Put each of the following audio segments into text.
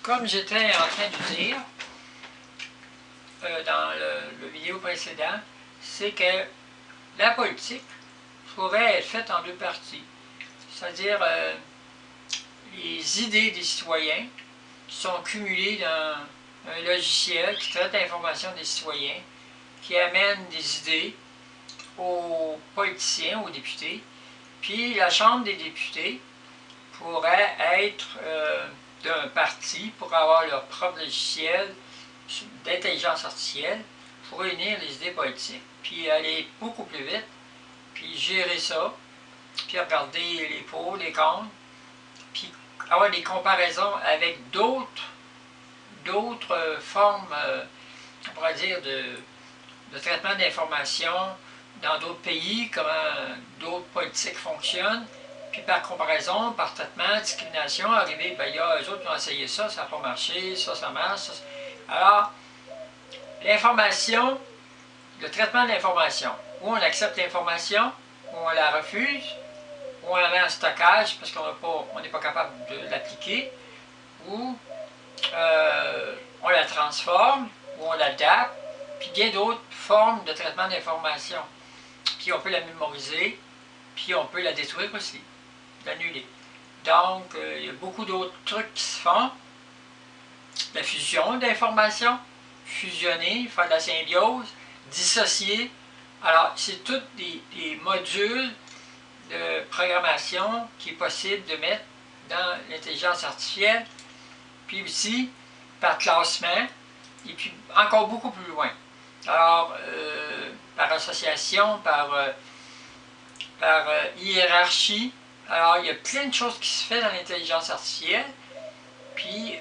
Comme j'étais en train de dire dans le vidéo précédent, c'est que la politique pourrait être faite en deux parties. C'est-à-dire les idées des citoyens qui sont cumulées dans un logiciel qui traite l'information des citoyens, qui amène des idées aux politiciens, aux députés, puis la Chambre des députés pourrait être d'un parti pour avoir leur propre logiciel d'intelligence artificielle pour réunir les idées politiques, puis aller beaucoup plus vite, puis gérer ça, puis regarder les pour, les contre, puis avoir des comparaisons avec d'autres formes, on pourrait dire, de traitement d'information dans d'autres pays, comment d'autres politiques fonctionnent, puis par comparaison, par traitement, discrimination, arriver, ben, il y a eux autres qui ont essayé ça, ça n'a pas marché, ça marche. Ça. Alors, l'information, le traitement de l'information, où on accepte l'information, où on la refuse, où on la met en stockage parce qu'on n'est pas capable de l'appliquer, ou on la transforme, ou on l'adapte, puis bien d'autres formes de traitement d'information. Puis on peut la mémoriser, puis on peut la détruire aussi, l'annuler. Donc, il y a beaucoup d'autres trucs qui se font. La fusion d'informations, fusionner, faire de la symbiose, dissocier. Alors, c'est tous des modules de programmation qui est possible de mettre dans l'intelligence artificielle, puis aussi par classement, et puis encore beaucoup plus loin. Alors, par association, par hiérarchie. Alors, il y a plein de choses qui se font dans l'intelligence artificielle, puis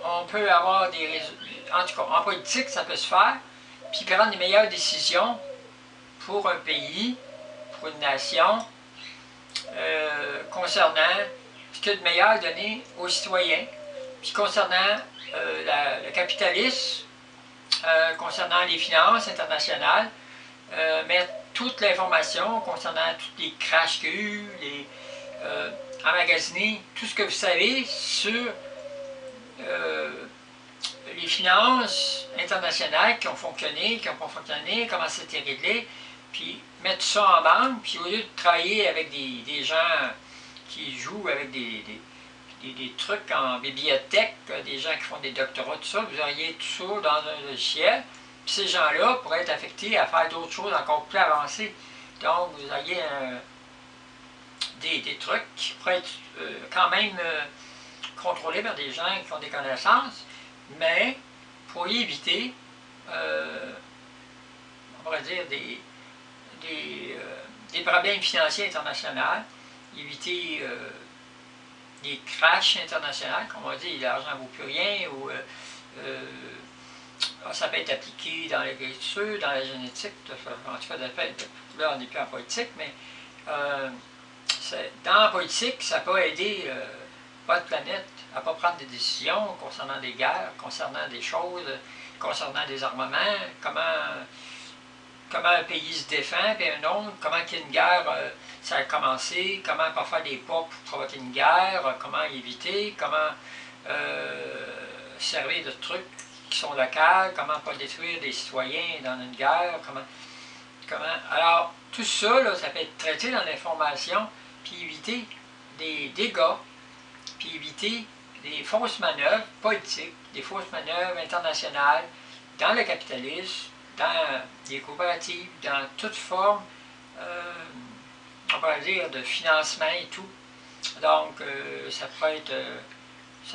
on peut avoir des résultats, en tout cas, en politique, ça peut se faire, puis prendre des meilleures décisions pour un pays, pour une nation, concernant ce qu'il y a de meilleur donné aux citoyens, puis concernant le capitalisme, concernant les finances internationales, mettre toute l'information concernant tous les crashs qu'il y a eu, emmagasiner tout ce que vous savez sur les finances internationales qui ont fonctionné, qui n'ont pas fonctionné, comment c'était réglé, puis mettre ça en banque, puis au lieu de travailler avec des gens qui jouent avec des trucs en bibliothèque, des gens qui font des doctorats, tout ça, vous auriez tout ça dans un logiciel, puis ces gens-là pourraient être affectés à faire d'autres choses encore plus avancées. Donc, vous auriez des trucs qui pourraient être quand même contrôlés par des gens qui ont des connaissances, mais pour y éviter, on pourrait dire, des problèmes financiers internationaux, éviter des crashs internationaux, comme on va dire, l'argent ne vaut plus rien, ou ça peut être appliqué dans l'agriculture, dans la génétique, en tout cas, là on n'est plus en politique, mais dans la politique, ça peut aider votre planète à ne pas prendre des décisions concernant des guerres, concernant des choses, concernant des armements, comment un pays se défend, puis un autre, comment une guerre, ça a commencé, comment pas faire des pas pour provoquer une guerre, comment éviter, comment servir de trucs qui sont locaux, comment pas détruire des citoyens dans une guerre, alors, tout ça, là, ça peut être traité dans l'information, puis éviter des dégâts, puis éviter des fausses manœuvres politiques, des fausses manœuvres internationales dans le capitalisme, dans les coopératives, dans toute forme, on pourrait dire, de financement et tout. Donc, ça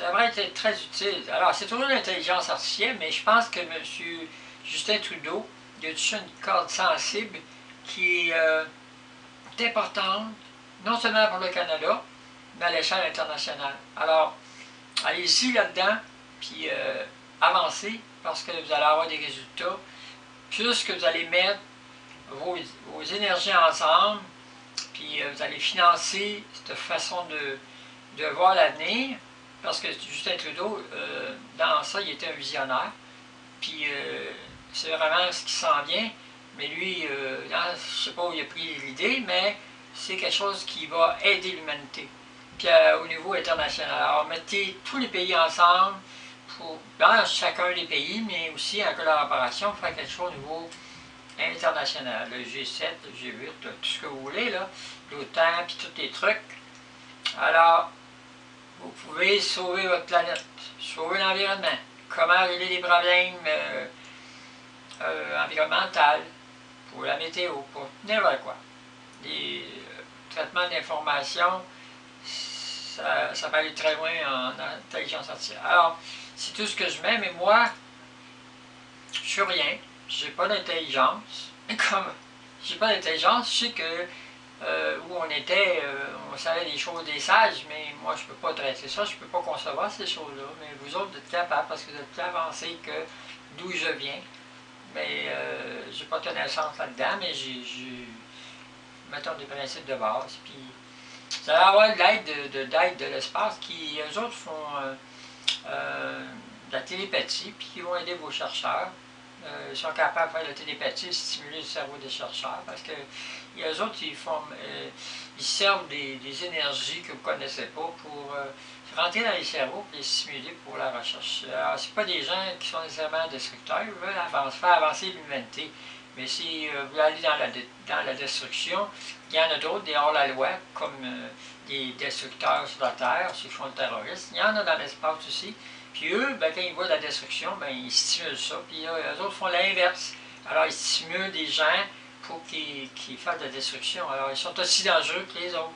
devrait être très utile. Alors, c'est toujours l'intelligence artificielle, mais je pense que M. Justin Trudeau, il a touché une corde sensible qui est importante, non seulement pour le Canada, mais à l'échelle internationale. Alors, allez-y là-dedans, puis avancez, parce que vous allez avoir des résultats. Plus que vous allez mettre vos énergies ensemble, puis vous allez financer cette façon de voir l'avenir, parce que Justin Trudeau, dans ça, il était un visionnaire, puis c'est vraiment ce qui s'en vient, mais lui, je ne sais pas où il a pris l'idée, mais c'est quelque chose qui va aider l'humanité, puis au niveau international. Alors, mettez tous les pays ensemble, dans chacun des pays, mais aussi en collaboration, faire quelque chose au niveau international. Le G7, le G8, tout ce que vous voulez, l'OTAN, puis tous les trucs. Alors, vous pouvez sauver votre planète, sauver l'environnement. Comment régler les problèmes environnementaux, pour la météo, pour n'importe quoi. Les traitements d'information, ça va aller très loin en intelligence artificielle. Alors, c'est tout ce que je mets, mais moi, je suis rien. J'ai pas d'intelligence. Comme j'ai pas d'intelligence, je sais que où on était, on savait des choses des sages, mais moi je peux pas traiter ça, je peux pas concevoir ces choses-là. Mais vous autres, vous êtes capables parce que vous êtes plus avancés que d'où je viens. Mais j'ai pas de connaissance là-dedans, mais j'ai mettons des principes de base. Puis ça va avoir de l'aide de l'espace qui, eux autres, font de la télépathie, puis qui vont aider vos chercheurs. Ils sont capables de faire de la télépathie, stimuler le cerveau des chercheurs, parce que eux autres, ils servent des énergies que vous ne connaissez pas pour rentrer dans les cerveaux et les stimuler pour la recherche. Alors, ce pas des gens qui sont nécessairement destructeurs, ils veulent faire avancer l'humanité. Mais si vous voulez aller dans la destruction, il y en a d'autres, des hors-la-loi, comme des destructeurs sur la Terre, ceux qui font le terrorisme. Il y en a dans l'espace aussi. Puis eux, ben, quand ils voient de la destruction, ben, ils stimulent ça. Puis eux autres font l'inverse. Alors ils stimulent des gens pour qu'ils fassent de la destruction. Alors ils sont aussi dangereux que les autres.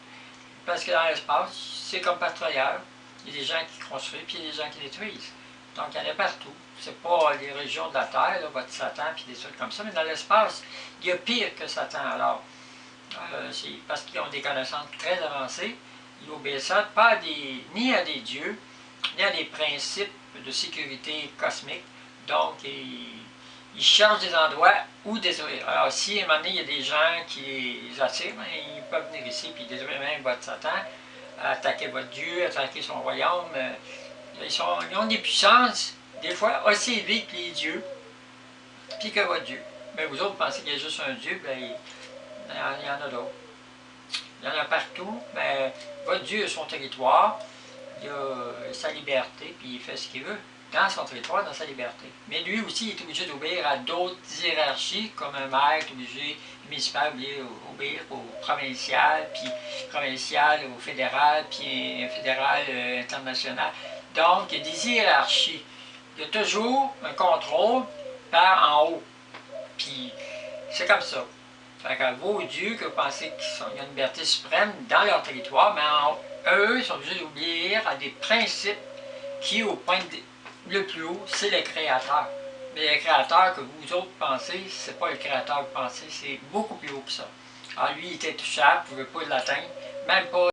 Parce que dans l'espace, c'est comme partout ailleurs. Il y a des gens qui construisent, puis il y a des gens qui détruisent. Donc il y en a partout. C'est pas les régions de la Terre, là, votre Satan, puis des trucs comme ça, mais dans l'espace, il y a pire que Satan. Alors, c'est parce qu'ils ont des connaissances très avancées, ils obéissent pas ni à des dieux, ni à des principes de sécurité cosmique. Donc, ils cherchent des endroits où détruire. Alors, si à un moment donné, il y a des gens qui les attirent, ben, ils peuvent venir ici puis détruire même votre Satan, attaquer votre Dieu, attaquer son royaume. Ils ont des puissances, des fois, aussi élevées que les dieux, puis que votre Dieu. Mais vous autres pensez qu'il y a juste un Dieu, ben, il y en a d'autres. Il y en a partout, mais votre Dieu a son territoire, il a sa liberté, puis il fait ce qu'il veut dans son territoire, dans sa liberté. Mais lui aussi, il est obligé d'obéir à d'autres hiérarchies, comme un maire est obligé, le municipal est obligé d'obéir au provincial, puis provincial au fédéral, puis fédéral international. Donc, il y a des hiérarchies. Il y a toujours un contrôle par en haut. Puis, c'est comme ça. Fait que vos dieux, que vous pensez qu'il y a une liberté suprême dans leur territoire, mais eux, ils sont obligés d'obéir à des principes qui, au point le plus haut, c'est le Créateur. Mais le Créateur que vous autres pensez, c'est pas le Créateur que vous pensez, c'est beaucoup plus haut que ça. Alors lui, il était touchable, vous ne pouvez pas l'atteindre, même pas